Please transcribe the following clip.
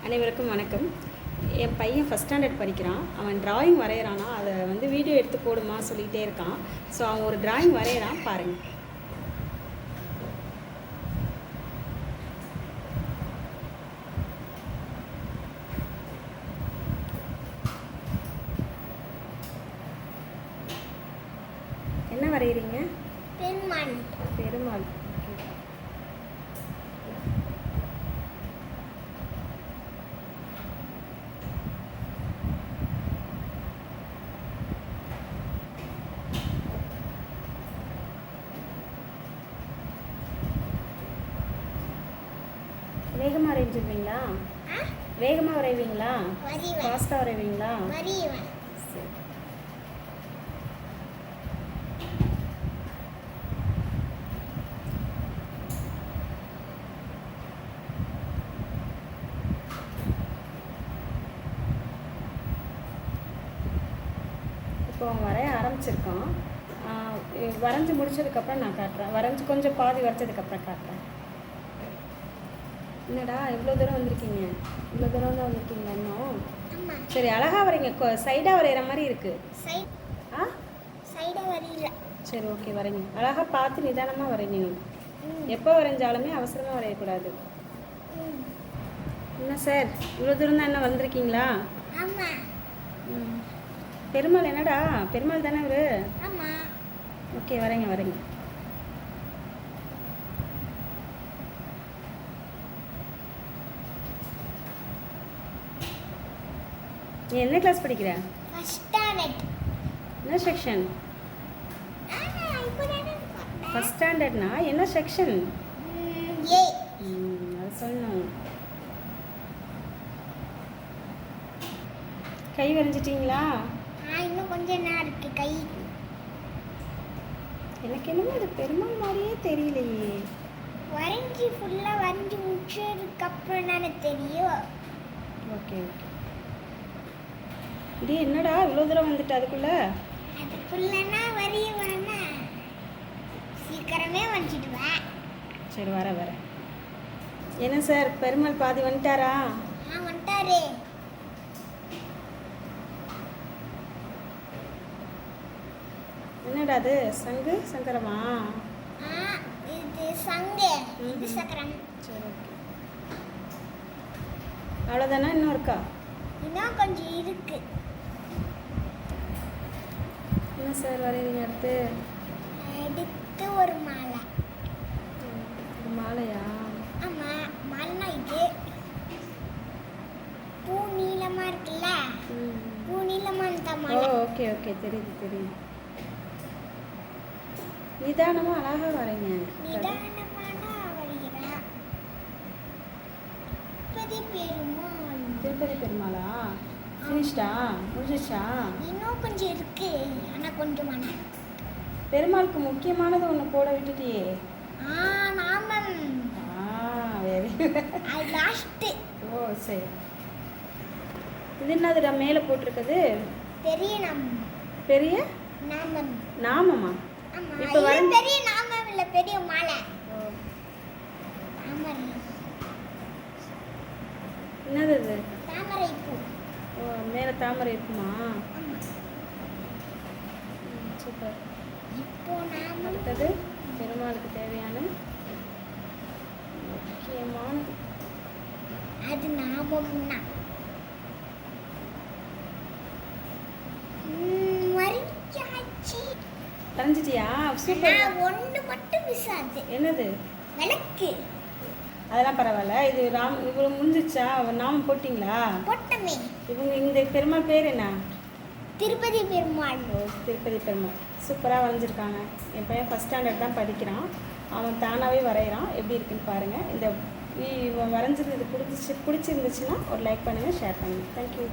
அனைவருக்கும் வணக்கம். என் பையன் ஃபஸ்ட் ஸ்டாண்டர்ட் படிக்கிறான். அவன் டிராயிங் வரைகிறானா, அதை வீடியோ எடுத்து போடுமா சொல்லிகிட்டே இருக்கான். ஸோ அவன் ஒரு டிராயிங் வரைகிறான், பாருங்கள். என்ன வரைகிறீங்க? பெருமாள். பெருமாள். வேகமாக வரைஞ்சிருவீங்களா? வேகமாக வரைவீங்களா? ஃபாஸ்ட்டாக வரைவீங்களா? சரி. இப்போ அவன் வரைய ஆரம்பிச்சிருக்கான். வரைஞ்சி முடிச்சதுக்கப்புறம் நான் காட்டுறேன். வரைஞ்சி கொஞ்சம் பாதி வரைச்சதுக்கப்புறம் காட்டுறேன். என்னடா இவ்வளோ தூரம் வந்திருக்கீங்க? இவ்வளோ தூரம் தான் வந்திருக்கீங்க இன்னும்? சரி, அழகாக வரைங்க. சைடாக வரைகிற மாதிரி இருக்குது. சைடாக வரையில. சரி, ஓகே, வரைங்க. அழகாக பார்த்து நிதானமாக வரைங்க. எப்போ வரைஞ்சாலுமே அவசரமாக வரையக்கூடாது. என்ன சார், இவ்வளோ தூரம் தான் என்ன வந்திருக்கீங்களா? பெருமாள். என்னடா பெருமாள் தானே இவரு? ஓகே, வரைங்க வரைங்க. நீ என்ன கிளாஸ் படிக்கிற? First standard. என்ன செக்ஷன்? ஃபர்ஸ்ட் ஸ்டாண்டர்ட்னா என்ன செக்ஷன்? ஏ. அது சொல்லணும். கை வரைஞ்சிட்டிங்களா? இன்னும் கொஞ்சம் நேரம் இருக்கு கை. எனக்கு என்னமோ அது பெருமாள் மாதிரியே தெரியலையே. வரைஞ்சி ஃபுல்லாக வரைஞ்சி முடிச்சதுக்கப்புறம் தானே தெரியும். Okay okay. இது என்னடா இவ்வளோ தூரம் வந்துட்டு அதுக்குள்ளனா வரையுவேன்னா சீக்கிரமே வந்துடுவேன். சரி, வர என்ன சார், பெருமாள் பாதி வந்துட்டாரா? வந்துட்டாரு. என்னடா அது சங்கு சங்கரமா? இது சங்கு, இது சக்கரம். சரி, ஓகே. அவ்வளோதானா? இன்னும் இருக்கா? இன்னும் கொஞ்சம் இருக்கு. என்ன சார் வரைவீங்க அடுத்து? எடுத்து ஒரு மாலை. ஒரு மாலையா? ஆமாம், மாலைனா இது பூ நீளமாக இருக்குல்ல, பூ நீளமாக இந்த மாலை. ஓகே ஓகே, தெரியுது. நிதானமாக அழகாக வரைங்க. நிதானமான வரைகிறேன். திருப்பதி பெருமாளா? ஃபினிஷ்டா? முடிஞ்சிச்சா? இன்னும் கொஞ்சம் இருக்கு, ஆனால் கொஞ்சம் பெருமாளுக்கு முக்கியமானது ஒன்று போட விட்டுட்டியே. நாமம். Very last. ஓ சரி. இது என்னதுடா மேலே போட்டிருக்குது? பெரிய நாமம். பெரிய நாமம். நாமமா? இப்போ பெரிய நாமம் இல்லை, பெரிய மாலை. என்னது இது? தாமரை பூ. ஓ, மேலே தாமரை இருக்குமா? சூப்பர். இப்போ நாம அடுத்தது பெருமாளுக்கு தேவையான முக்கியமானது அது நாமம்னா வரைஞ்சிட்டியா? சூப்பர். ஒன்று மட்டும் மிஸ் ஆகுது. என்னது? விளக்கு. அதெல்லாம் பரவாயில்ல. இது இவ்வளோ முடிஞ்சிச்சா? நாமம் போட்டிங்களா? போட்டமே. இந்த பெருமாள் பேர் என்ன? திருப்பதி பெருமாள். ஓ, திருப்பதி பெருமாள். சூப்பராக வரைஞ்சிருக்காங்க. என் பையன் ஃபஸ்ட் ஸ்டாண்டர்ட் தான் படிக்கிறான். அவன் தானாகவே வரைகிறான். எப்படி இருக்குன்னு பாருங்கள். இந்த வரைஞ்சது இது பிடிச்சிருந்துச்சுன்னா ஒரு லைக் பண்ணுங்கள், ஷேர் பண்ணுங்கள். தேங்க்யூ.